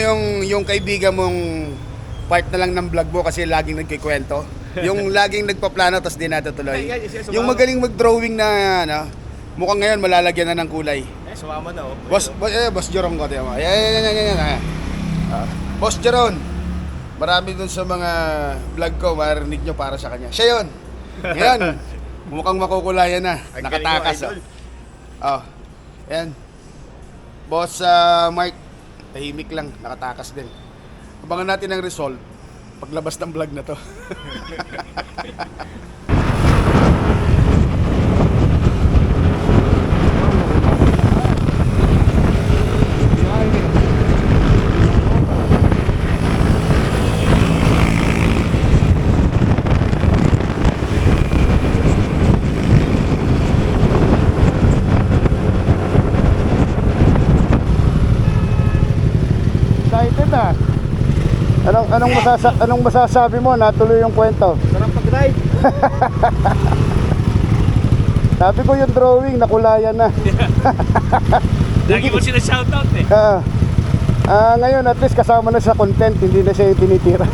yung kaibigan mong part na lang ng vlog mo kasi laging nagkikwento? Yung laging nagpaplano tapos di natutuloy. Yung magaling mag-drawing na ano, mukhang ngayon malalagyan na ng kulay. Sumama na oh. Boss Jerome ko tayo. Yan. Boss Jerome. Marami dun sa mga vlog ko, marinig nyo para sa kanya. Siya yun. Yan. Mukhang makukulayan na. Nakatakas. Oh. Yan. Boss Mark, tahimik lang, nakatakas din. Abangan natin ang result paglabas ng vlog na to. Excited na. Anong masasabi mo? Natuloy yung kwento. Sarap pag-drive. Sabi ko yung drawing, nakulayan na. Lagi mo sila shoutout eh. Ngayon at least kasama na sa content, hindi na siya yung tinitira.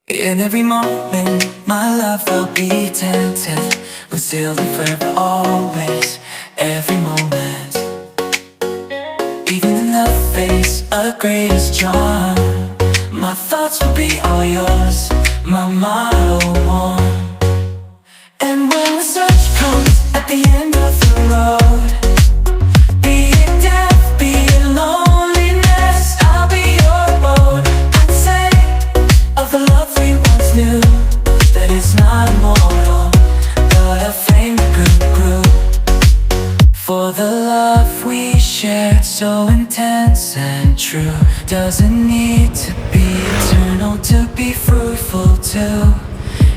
In every moment, my love will be attentive, concealed and forever always, every moment. Even in the face of greatest charm, my thoughts will be all yours, my motto one. And when the search comes at the end of the road, be it death, be it loneliness, I'll be your boat. I'd say of the love we once knew, that it's not immortal, but a flame that grew. For the love we shared, so intense and true, doesn't need to be eternal to be fruitful too.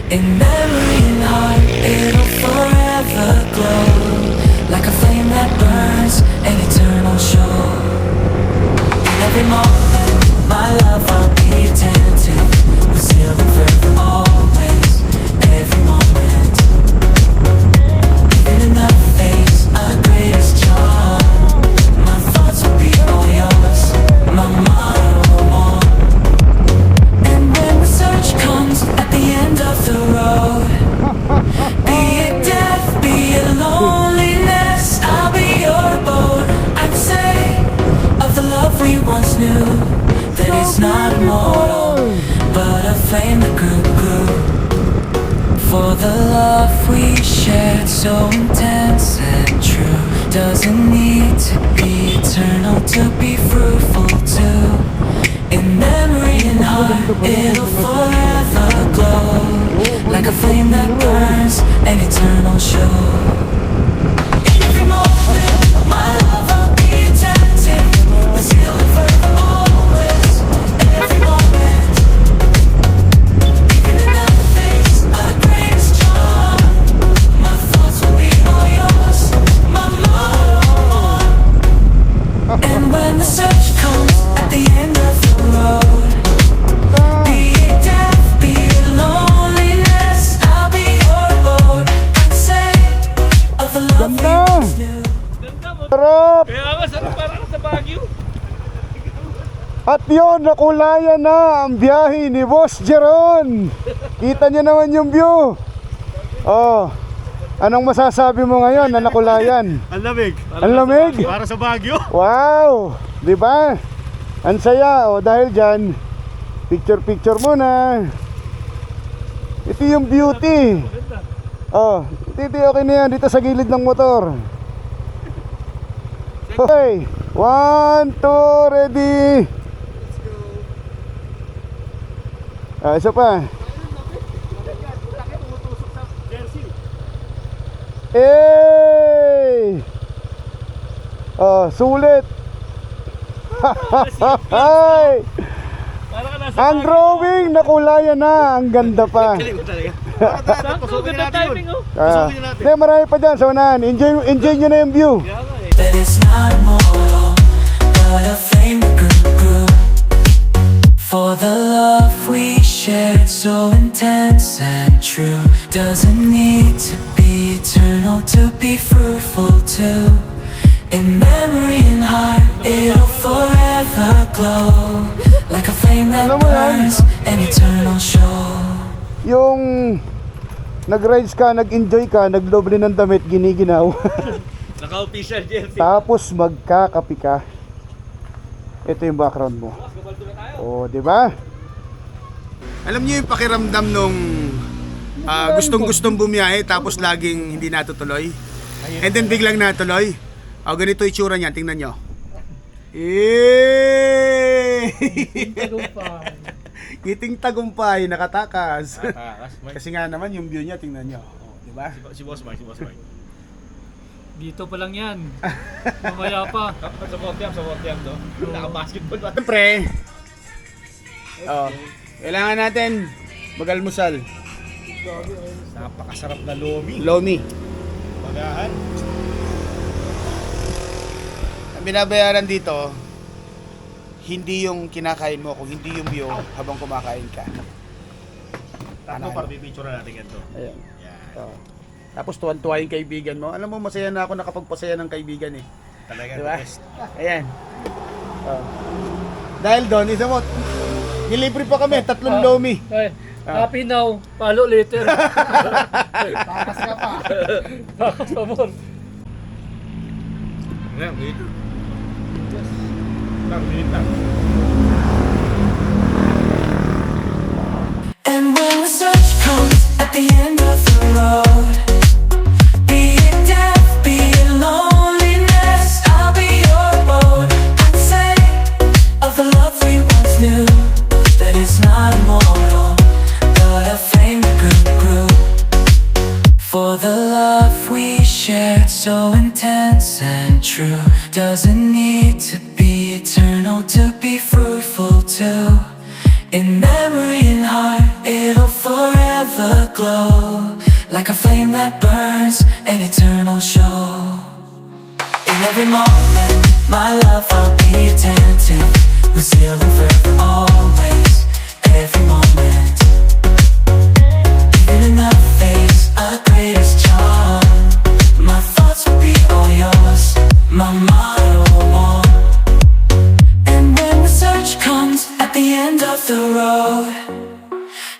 In memory and heart, it'll forever glow, like a flame that burns, an eternal show. In every moment, my love I'll be attentive, concealed and forever always, every moment. Even in the face of greatest charm, my thoughts will be all yours, my motto one. And when the search comes at the end of the road, be it death, be it loneliness, I'll be your boat. I'd say of the love we once knew, that it's not immortal, but a flame that grew. For the love we shared, so intense and true, doesn't need to be eternal to be fruitful too. In memory and heart, it'll forever glow, like a flame that burns, an eternal show. In every moment, my love I'll be attentive, concealed and forever always, every moment. Even in the face of greatest charm, my thoughts will be all yours, my motto one. And when the search comes at the end of the road, be it death, be it loneliness, I'll be your boat. I'd say of the love we once knew. Ganda mo. Sarap! Kaya nga, sarap parang sa Baguio. At yun, nakulayan na ang biyahe ni Boss Jeron. Kita niyo naman yung view. Oh, anong masasabi mo ngayon na nakulayan? Ang lamig. Ang lamig? Para sa Baguio. Wow! Di ba? Ang saya. O dahil dyan, picture muna. Ito yung beauty. Oh, titi okay na yan dito sa gilid ng motor. Okay, 1, 2, ready. Isa pa. Hey! Oh, sulit. Ay! Ang drawing nakulayan na, ang ganda pa. Sakto, ganda timing oh. Hindi, marami pa dyan sa unahan. Enjoy nyo na yung view. That it's not immortal, but a flame that grew. For the love we shared, so intense and true, doesn't need to be eternal to be fruitful too. In memory and heart, it'll glow, like a flame that Alam mo yan? burns, an eternal show. Yung nag-rides ka, nag-enjoy ka, nagdoble ng damit, giniginaw. Naka-official jersey. Tapos magkakapi ka. Ito yung background mo. Oh, di ba? Alam niyo yung pakiramdam nung gustong-gustong bumiyahe tapos laging hindi natutuloy? And then biglang natuloy. Oh, ganito yung itsura niya, tingnan nyo. Ngiting tagumpay, nakatakas. Kasi nga naman yung view niya, tingnan nyo. Oh, di ba? Si Boss Mike. Dito pa lang yan. Mamaya pa. Sa Botiam, no? Naka-basketball ba? Siyempre, kailangan natin mag-almusal. Napakasarap na lomi. Lomi. Bagahan. Ang binabayaran dito, hindi yung kinakain mo, kung hindi yung view habang kumakain ka. Tatlo para pipicture natin ito. Ayan. Yan. Tapos tuwan-tuwa yung kaibigan mo. Alam mo, masaya na ako nakapagpasaya ng kaibigan eh. Talaga Diba? the best. Ayan. Dahil doon, isa mo, nilibre pa kami, 3 lomi. Ay, happy now, follow later. Takas ka pa. Bakas pa more. Ayan, wait. Minute lang. And when the search comes at the end of the road, be it death, be it loneliness, I'll be your boat. I'd say of the love we once knew, that it's not immortal, but a flame that grew. For the love we shared, so intense and true, doesn't need to be eternal to be fruitful too. In memory and heart, it'll forever glow, like a flame that burns, an eternal show. In every moment, my love, I'll be attentive, resilient forever, always, every moment. Even in the face of greatest charm, my thoughts will be all yours, my motto one. And when the search comes at the end of the road,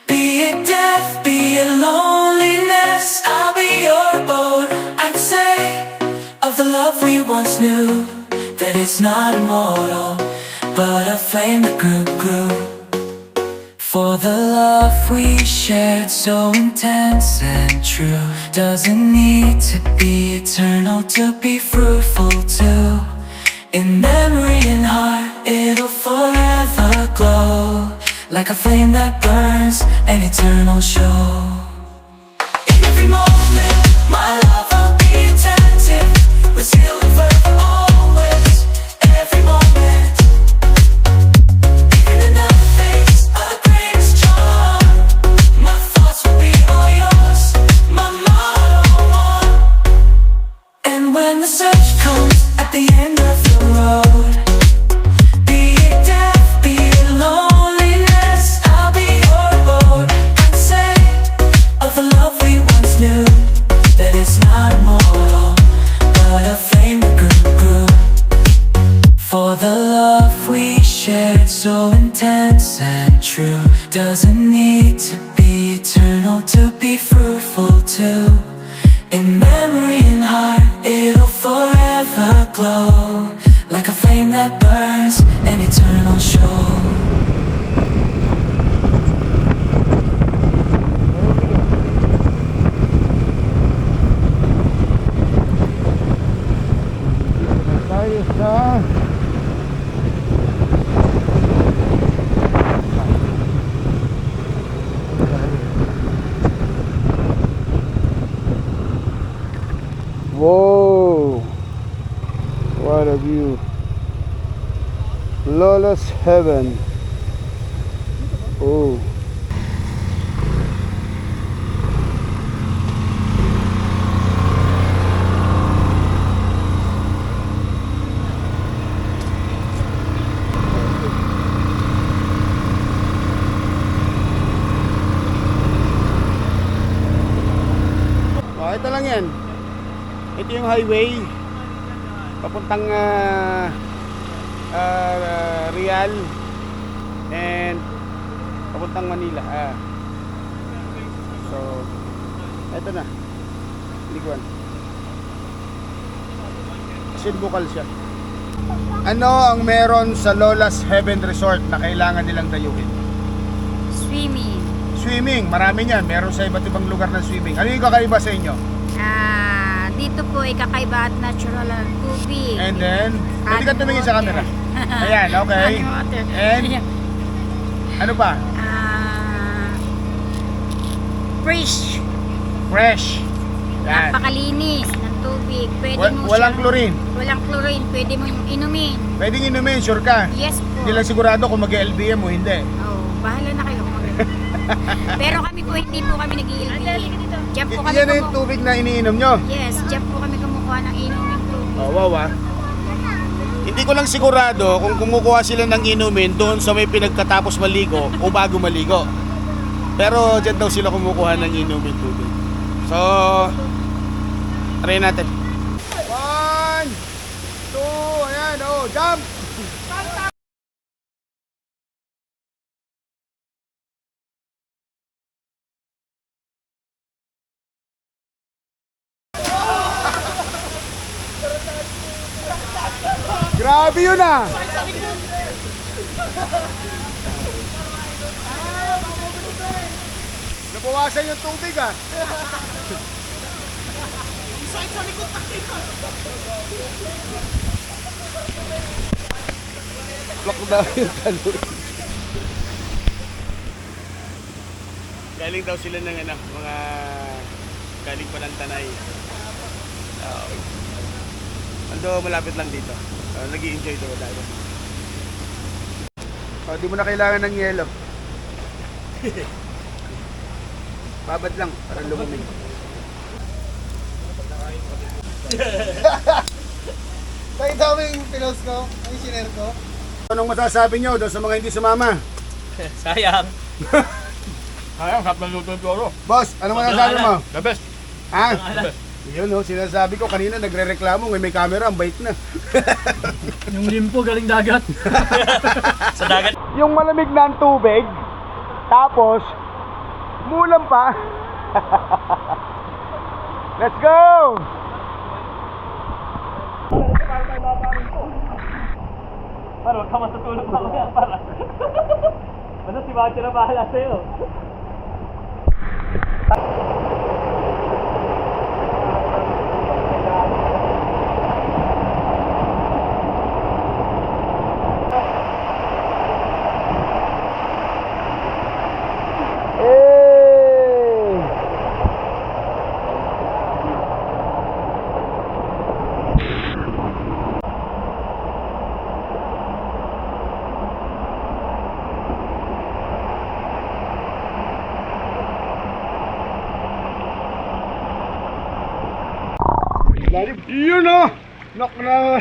be it death, be it loneliness, I'll be your boat. I'd say of the love we once knew, that it's not immortal, but a flame that grew. For the love we shared, so intense and true, doesn't need to be eternal to be fruitful too. In memory and heart, it'll forever glow, like a flame that burns, an eternal show. In every moment, my love, I'll be attentive, resilient forever, always, every moment. Even in the face of the greatest charm, my thoughts will be all yours, my motto one. And when the search comes at the end of the road, be it death, be it loneliness, I'll be your boat. I'd say of the love we once knew, that it's not immortal, but a flame that grew. For the love we shared, so intense and true, doesn't need to be eternal to be fruitful too. In memory and heart, it'll forever glow, like a flame that burns, an eternal show. Tayo sa Whoa! What a view! Lola's Heaven. Oh. Oh, ito lang yan. Ito yung highway papuntang Real and papuntang Manila. So, eto na. Liguan. Sin bukal siya. Ano ang meron sa Lola's Heaven Resort na kailangan nilang dayuhin? Swimming. Swimming, marami niyan. Meron sa iba't ibang lugar ng swimming. Ano yung kakaiba sa inyo? Dito po ay kakaiba at natural ang tubig. And then, pwede ka tumingin sa camera. Ayan, okay. Running water. And, ano pa? Fresh. Fresh. Yan. Napakalinis ng tubig. Pwede mo Walang siyang- chlorine. Walang chlorine. Pwede mo yung inumin. Pwedeng inumin, sure ka. Yes po. Hindi lang sigurado kung mag-LBM o hindi. Oh, bahala na kayo kung Pero kami po, hindi po kami nag-iilbi. Diyan po kami Yan na yung tubig na iniinom nyo. Yes, diyan po kami kumukuha ng inuming tubig. Oh, wow ah. Hindi ko lang sigurado kung kumukuha sila ng inumin doon sa may pinagkatapos maligo o bago maligo. Pero dyan daw sila kumukuha ng inumin tubig. So, try natin. 1, 2, ayan, oh, jump! Grabe yun ah! Nabawasan yung tubig ah! Lock daw yung calories. Galing daw sila ng mga galing pa ng Tanay. Ando malapit lang dito. Nag-i-enjoy daw tayo. Di mo na kailangan ng yelo. Babad lang para lumamig. Tayo dami yung pinost ko, ang sinare ko. Anong masasabi nyo doon sa mga hindi sumama? Sayang. Sayang, sarap ng luto ng toro. Boss, ano masasabi mo? The best. Ha? Yun oh, sinasabi ko kanina nagre-reklamo ngayon may camera, ang bait na. Yung limpo galing dagat. Sa dagat. Yung malamig na ang tubig, tapos mulam pa. Let's go! Para ka matutulog mamaya para. Ano si Bacho na bahala sa'yo? Yun oh! Knock na.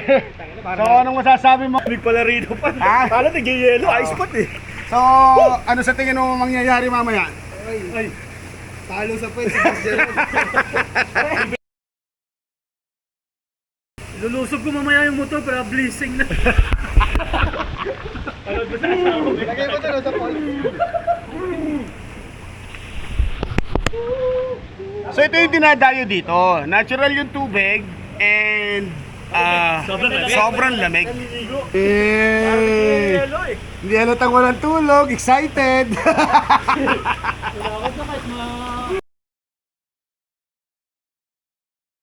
So anong masasabi mo? Big pala rito pa. Ha? Kala nag-yelo, ice pot eh. So ano sa tingin mo mangyayari mamaya? Ay, talo sa pwede si Boss Gerald. Lulusog ko mamaya yung motor para blessing na. Lagay mo doon sa Paul. So ito yung dinadayo dito. Natural yung tubig and sobrang lamig. Hindi halatang walang tulog, excited. Wala na kahit